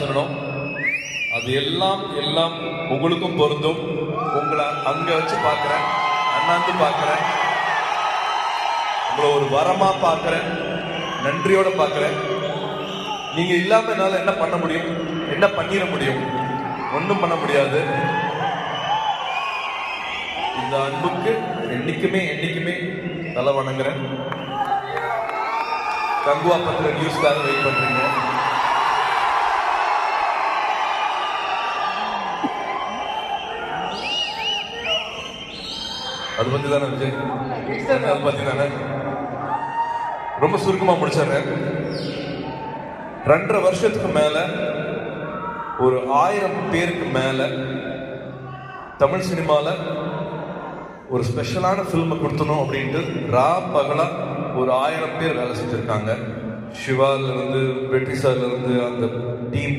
சொல்லணும். அது எல்லாம் எல்லாம் உங்களுக்கும் பொருந்தும். உங்களை அங்க வச்சு பார்க்கிறேன், அண்ணாந்து பார்க்கிறேன், உங்களை ஒரு வரமா பார்க்கிறேன், நன்றியோட பார்க்கிறேன். நீங்க இல்லாம என்னால என்ன பண்ண முடியும்? என்ன பண்ணிட முடியும்? ஒன்றும் பண்ண முடியாது. இந்த அன்புக்கு என்னைக்குமே தலை வணங்குறேன். கங்குவா பத்திர நியூஸ்க்காக வெயிட் பண்றீங்க. அது பத்தி தானே விஜய், அது பத்தி தானே. ரொம்ப சுருக்கமா முடிச்சிடுறேன். 2.5 வருஷத்துக்கு மேல ஒரு 1000 பேருக்கு மேல தமிழ் சினிமால ஒரு ஸ்பெஷலான ஃபில்மை கொடுத்தணும் அப்படின்ட்டு பகலா ஒரு 1000 பேர் வேலை செஞ்சிருக்காங்க. சிவால இருந்து, வெற்றி சார்ல இருந்து, அந்த டீம்